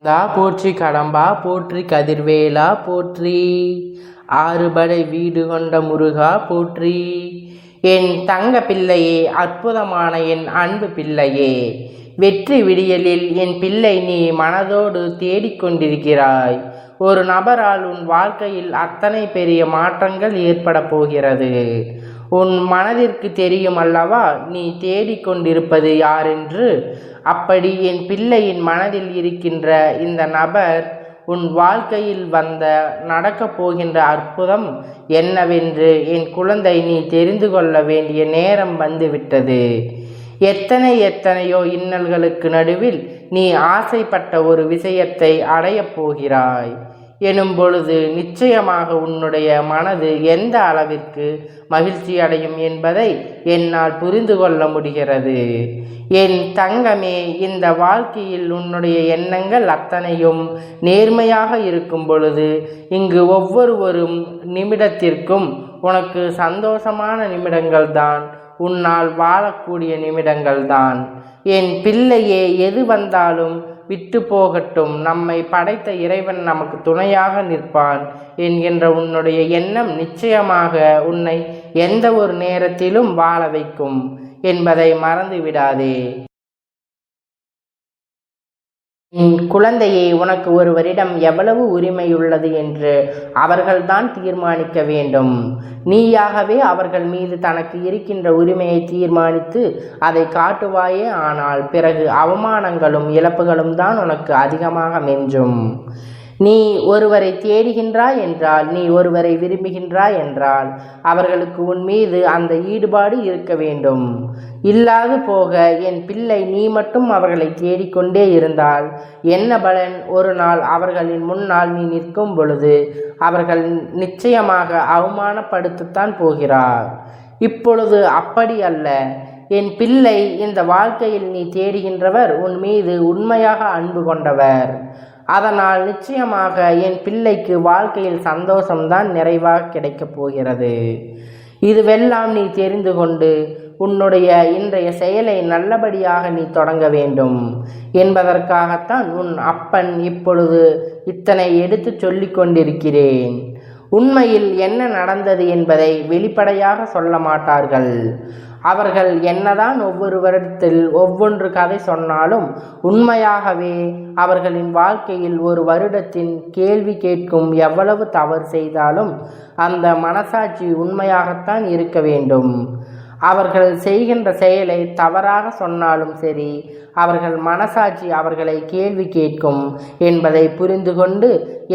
தா போற்றி கடம்பா போற்றி கதிர்வேலா போற்றி ஆறுபடை வீடு கொண்ட முருகா போற்றி. என் தங்க பிள்ளையே, அற்புதமான என் அன்பு பிள்ளையே, வெற்றி விடியலில் என் பிள்ளை நீ மனதோடு தேடிக்கொண்டிருக்கிறாய். ஒரு நபரால் உன் வாழ்க்கையில் அத்தனை பெரிய மாற்றங்கள் ஏற்பட போகிறது. உன் மனதிற்கு தெரியும் அல்லவா நீ தேடிக்கொண்டிருப்பது யாரென்று. அப்படி என் பிள்ளையின் மனதில் இருக்கின்ற இந்த நபர் உன் வாழ்க்கையில் நடக்கப் போகின்ற அற்புதம் என்னவென்று என் குழந்தை நீ தெரிந்து கொள்ள வேண்டிய நேரம் வந்துவிட்டது. எத்தனையோ இன்னல்களுக்கு நடுவில் நீ ஆசைப்பட்ட ஒரு விஷயத்தை அடையப் போகிறாய் எனும் பொழுது நிச்சயமாக உன்னுடைய மனது எந்த அளவிற்கு மகிழ்ச்சி அடையும் என்பதை என்னால் புரிந்து கொள்ள முடிகிறது. என் தங்கமே, இந்த வாழ்க்கையில் உன்னுடைய எண்ணங்கள் அத்தனையும் நேர்மையாக இருக்கும் பொழுது இங்கு ஒவ்வொரு நிமிடத்திற்கும் உனக்கு சந்தோஷமான நிமிடங்கள் தான், உன்னால் வாழக்கூடிய நிமிடங்கள் தான். என் பிள்ளையே, எது வந்தாலும் விட்டு போகட்டும், நம்மை படைத்த இறைவன் நமக்கு துணையாக நிற்பான் என்கின்ற உன்னுடைய எண்ணம் நிச்சயமாக உன்னை எந்த ஒரு நேரத்திலும் வாழ வைக்கும் என்பதை மறந்து விடாதே. குழந்தையே, உனக்கு ஒருவரிடம் எவ்வளவு உரிமை உள்ளது என்று அவர்கள்தான் தீர்மானிக்க வேண்டும். நீயாகவே அவர்கள் மீது தனக்கு இருக்கின்ற உரிமையை தீர்மானித்து அதை காட்டுவாயே. ஆனால் பிறகு அவமானங்களும் இழப்புகளும் தான் உனக்கு அதிகமாக மெஞ்சும். நீ ஒருவரை தேடுகின்றாய் என்றால், நீ ஒருவரை விரும்புகின்றாய் என்றால் அவர்களுக்கு உன் மீது அந்த ஈடுபாடு இருக்க வேண்டும். இல்லாது போக என் பிள்ளை நீ மட்டும் அவர்களை தேடிக்கொண்டே இருந்தால் என்ன பலன்? ஒரு நாள் அவர்களின் முன்னால் நீ நிற்கும் பொழுது அவர்கள் நிச்சயமாக அவமானப்படுத்தத்தான் போகிறார். இப்பொழுது அப்படி அல்ல. என் பிள்ளை, இந்த வாழ்க்கையில் நீ தேடுகின்றவர் உன் மீது உண்மையாக அன்பு கொண்டவர். அதனால் நிச்சயமாக என் பிள்ளைக்கு வாழ்க்கையில் சந்தோஷம்தான் நிறைவாக கிடைக்கப் போகிறது. இதுவெல்லாம் நீ தெரிந்து கொண்டு உன்னுடைய இன்றைய செயலை நல்லபடியாக நீ தொடங்க வேண்டும் என்பதற்காகத்தான் உன் அப்பன் இப்பொழுது இத்தனை எடுத்து சொல்லிக் கொண்டிருக்கிறேன். உண்மையில் என்ன நடந்தது என்பதை வெளிப்படையாக சொல்ல மாட்டார்கள். அவர்கள் என்னதான் ஒவ்வொரு வருடத்தில் ஒவ்வொன்று கதை சொன்னாலும் உண்மையாகவே அவர்களின் வாழ்க்கையில் ஒரு வருடத்தின் கேள்வி கேட்கும் எவ்வளவு தவறு செய்தாலும் அந்த மனசாட்சி உண்மையாகத்தான் இருக்க வேண்டும். அவர்கள் செய்கின்ற செயலை தவறாக சொன்னாலும் சரி, அவர்கள் மனசாட்சி அவர்களை கேள்வி கேட்கும் என்பதை புரிந்து கொண்டு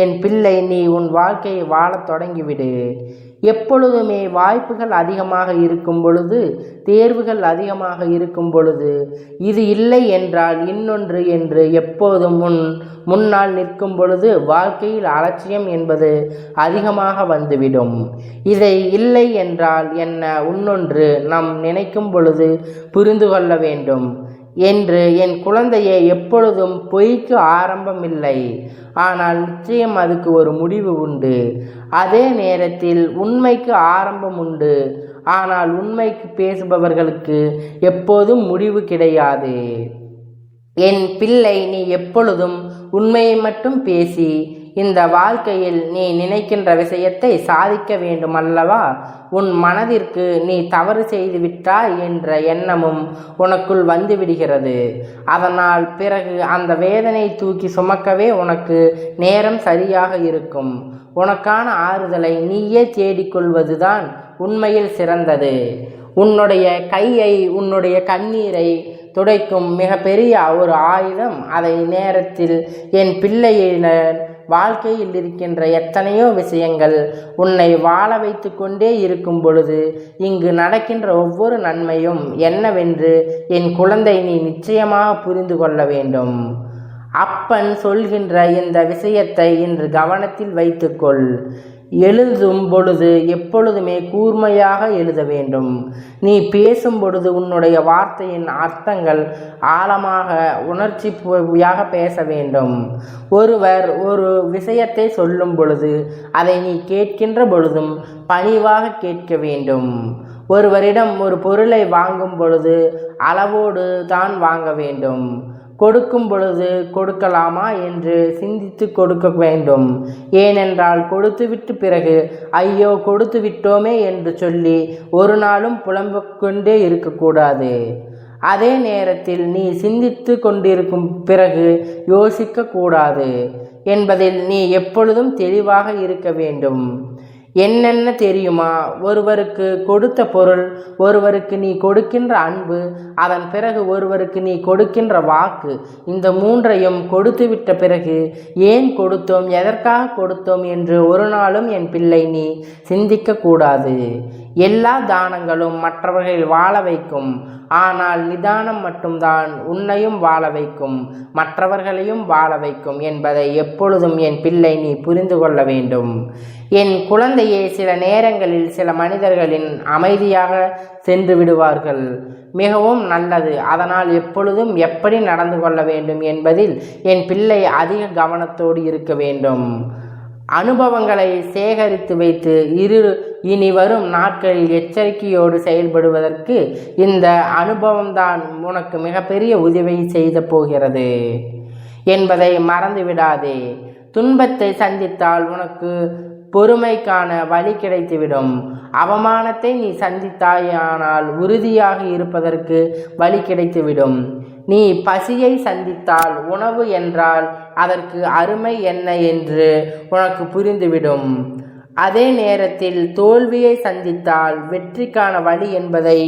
என் பிள்ளை நீ உன் வாழ்க்கையை வாழத் தொடங்கிவிடு. எப்பொழுதுமே வாய்ப்புகள் அதிகமாக இருக்கும் பொழுது, தேர்வுகள் அதிகமாக இருக்கும் பொழுது, இது இல்லை என்றால் இன்னொன்று என்று எப்போதும் முன்னால் நிற்கும் பொழுது வாழ்க்கையில் அலட்சியம் என்பது அதிகமாக வந்துவிடும். இதை இல்லை என்றால் என்ன, இன்னொன்று நாம் நினைக்கும் பொழுது புரிந்து கொள்ள வேண்டும் என்று என் குழந்தையை. எப்பொழுதும் பொய்க்கு ஆரம்பம் இல்லை, ஆனால் நிச்சயம் அதுக்கு ஒரு முடிவு உண்டு. அதே நேரத்தில் உண்மைக்கு ஆரம்பம் உண்டு, ஆனால் உண்மைக்கு பேசுபவர்களுக்கு எப்போதும் முடிவு கிடையாது. என் பிள்ளை, நீ எப்பொழுதும் உண்மையை மட்டும் பேசி இந்த வாழ்க்கையில் நீ நினைக்கின்ற விஷயத்தை சாதிக்க வேண்டும் அல்லவா? உன் மனதிற்கு நீ தவறு செய்து விட்டாய் என்ற எண்ணமும் உனக்குள் வந்துவிடுகிறது. அதனால் பிறகு அந்த வேதனை தூக்கி சுமக்கவே உனக்கு நேரம் சரியாக இருக்கும். உனக்கான ஆறுதலை நீயே தேடிக்கொள்வதுதான் உண்மையில் சிறந்தது. உன்னுடைய கையை, உன்னுடைய கண்ணீரை துடைக்கும் மிகப்பெரிய ஒரு ஆயுதம். அதை நேரத்தில் என் பிள்ளையினர் வாழ்க்கையில் இருக்கின்ற எத்தனையோ விஷயங்கள் உன்னை வாழ வைத்து கொண்டே இருக்கும் பொழுது இங்கு நடக்கின்ற ஒவ்வொரு நன்மையும் என்னவென்று என் குழந்தை நீ நிச்சயமாக புரிந்து கொள்ள வேண்டும். அப்பன் சொல்கின்ற இந்த விஷயத்தை இன்று கவனத்தில் வைத்துக்கொள். எழுதும் பொழுது எப்பொழுதுமே கூர்மையாக எழுத வேண்டும். நீ பேசும் பொழுது உன்னுடைய வார்த்தையின் அர்த்தங்கள் ஆழமாக உணர்ச்சியாக பேச வேண்டும். ஒருவர் ஒரு விஷயத்தை சொல்லும் பொழுது அதை நீ கேட்கின்ற பொழுதும் பணிவாக கேட்க வேண்டும். ஒருவரிடம் ஒரு பொருளை வாங்கும் பொழுது அளவோடு தான் வாங்க வேண்டும். கொடுக்கும் பொழுது கொடுக்கலாமா என்று சிந்தித்து கொடுக்க வேண்டும். ஏனென்றால் கொடுத்துவிட்டு பிறகு ஐயோ கொடுத்து விட்டோமே என்று சொல்லி ஒரு நாளும் புலம்பிக்கொண்டே இருக்கக்கூடாது. அதே நேரத்தில் நீ சிந்தித்து கொண்டிருக்கும் பிறகு யோசிக்க கூடாது என்பதில் நீ எப்பொழுதும் தெளிவாக இருக்க வேண்டும். என்னென்ன தெரியுமா? ஒருவருக்கு கொடுத்த பொருள், ஒருவருக்கு நீ கொடுக்கின்ற அன்பு, அதன் பிறகு ஒருவருக்கு நீ கொடுக்கின்ற வாக்கு, இந்த மூன்றையும் கொடுத்துவிட்ட பிறகு ஏன் கொடுத்தோம், எதற்காக கொடுத்தோம் என்று ஒரு நாளும் என் பிள்ளை நீ சிந்திக்க கூடாது. எல்லா தானங்களும் மற்றவர்கள் வாழ வைக்கும், ஆனால் நிதானம் மட்டும்தான் உன்னையும் வாழ வைக்கும், மற்றவர்களையும் வாழ வைக்கும் என்பதை எப்பொழுதும் என் பிள்ளை நீ புரிந்து கொள்ள வேண்டும். என் குழந்தையே, சில நேரங்களில் சில மனிதர்களின் அமைதியாக சென்று விடுவார்கள். மிகவும் நல்லது. அதனால் எப்பொழுதும் எப்படி நடந்து கொள்ள வேண்டும் என்பதில் என் பிள்ளை அதிக கவனத்தோடு இருக்க வேண்டும். அனுபவங்களை சேகரித்து வைத்து இனி வரும் நாட்களில் எச்சரிக்கையோடு செயல்படுவதற்கு இந்த அனுபவம்தான் உனக்கு மிகப்பெரிய உதவி செய்த போகிறது என்பதை மறந்துவிடாதே. துன்பத்தை சந்தித்தால் உனக்கு பொறுமைக்கான வழி கிடைத்துவிடும். அவமானத்தை நீ சந்தித்தாயானால் உறுதியாக இருப்பதற்கு வழி கிடைத்துவிடும். நீ பசியை சந்தித்தால் உணவு என்றால் அதற்கு அருமை என்ன என்று உனக்கு புரிந்துவிடும். அதே நேரத்தில் தோல்வியை சந்தித்தால் வெற்றிக்கான வழி என்பதை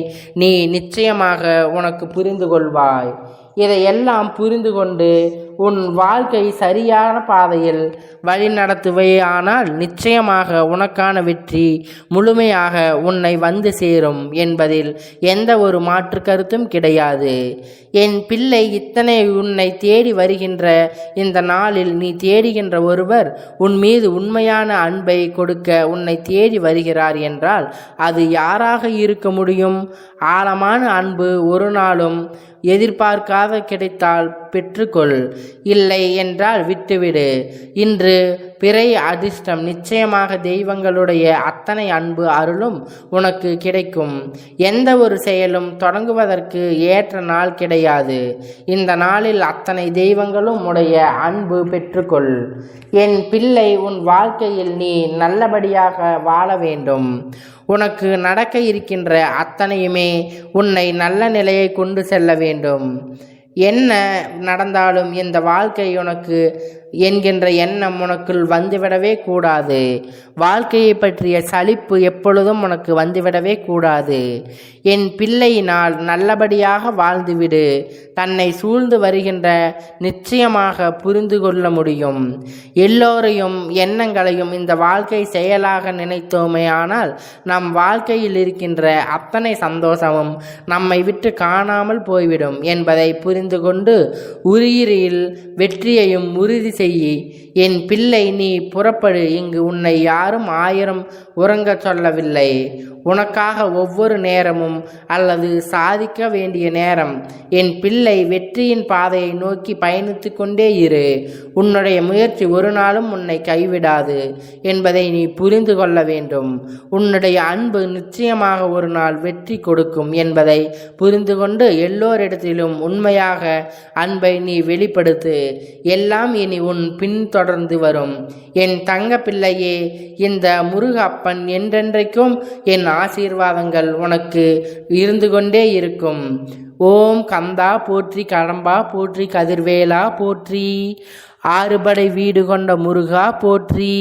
நீ நிச்சயமாக உனக்கு புரிந்து கொள்வாய். இதையெல்லாம் புரிந்து கொண்டு உன் வாழ்க்கை சரியான பாதையில் வழி நடத்துவையானால் நிச்சயமாக உனக்கான வெற்றி முழுமையாக உன்னை வந்து சேரும் என்பதில் எந்த ஒரு மாற்று கருத்தும் கிடையாது. என் பிள்ளை, இத்தனை உன்னை தேடி வருகின்ற இந்த நாளில் நீ தேடுகின்ற ஒருவர் உன் மீது உண்மையான அன்பை கொடுக்க உன்னை தேடி வருகிறார் என்றால் அது யாராக இருக்க முடியும்? ஆழமான அன்பு ஒரு நாளும் எதிர்பார்க்காத கிடைத்தால் பெற்றுக்கொள், இல்லை என்றால் விட்டுவிடு. இன்று பிறை அதிர்ஷ்டம். நிச்சயமாக தெய்வங்களுடைய அத்தனை அன்பு அருளும் உனக்கு கிடைக்கும். எந்த ஒரு செயலும் தொடங்குவதற்கு ஏற்ற நாள் கிடையாது. இந்த நாளில் அத்தனை தெய்வங்களும் உடைய அன்பு பெற்றுக்கொள். என் பிள்ளை, உன் வாழ்க்கையில் நீ நல்லபடியாக வாழ வேண்டும். உனக்கு நடக்க இருக்கின்ற அத்தனையுமே உன்னை நல்ல நிலையை கொண்டு செல்ல வேண்டும். என்ன நடந்தாலும் இந்த வாழ்க்கை உனக்கு என்கின்ற எண்ணம் உனக்குள் வந்துவிடவே கூடாது. வாழ்க்கையை பற்றிய சலிப்பு எப்பொழுதும் உனக்கு வந்துவிடவே கூடாது. என் பிள்ளையினால் நல்லபடியாக வாழ்ந்துவிடு. தன்னை சூழ்ந்து வருகின்ற நிச்சயமாக புரிந்து கொள்ள முடியும். எல்லோரையும் எண்ணங்களையும் இந்த வாழ்க்கை செயலாக நினைத்தோமே ஆனால் நம் வாழ்க்கையில் இருக்கின்ற அத்தனை சந்தோஷமும் நம்மை விட்டு காணாமல் போய்விடும் என்பதை புரிந்து கொண்டு உயிரில் வெற்றியையும் உறுதி செய்யி. என் பிள்ளை, நீ புறப்படு. இங்கு உன்னை யாரும் 1000 உறங்க சொல்லவில்லை. உனக்காக ஒவ்வொரு நேரமும் அல்லது சாதிக்க வேண்டிய நேரம். என் பிள்ளை, வெற்றியின் பாதையை நோக்கி பயணித்து கொண்டே இரு. உன்னுடைய முயற்சி ஒரு நாளும் உன்னை கைவிடாது என்பதை நீ புரிந்து கொள்ள வேண்டும். உன்னுடைய அன்பு நிச்சயமாக ஒரு நாள் வெற்றி கொடுக்கும் என்பதை புரிந்து கொண்டு எல்லோரிடத்திலும் உண்மையாக அன்பை நீ வெளிப்படுத்து. எல்லாம் இனி உன் பின்தொடர்ந்து வரும். என் தங்க பிள்ளையே, இந்த முருக அப்பன் என்றென்றைக்கும் என் ஆசீர்வாதங்கள் உனக்கு இருந்து கொண்டே இருக்கும். ஓம் கந்தா போற்றி, கடம்பா போற்றி, கதிர்வேலா போற்றி, ஆறுபடை வீடு கொண்ட முருகா போற்றி.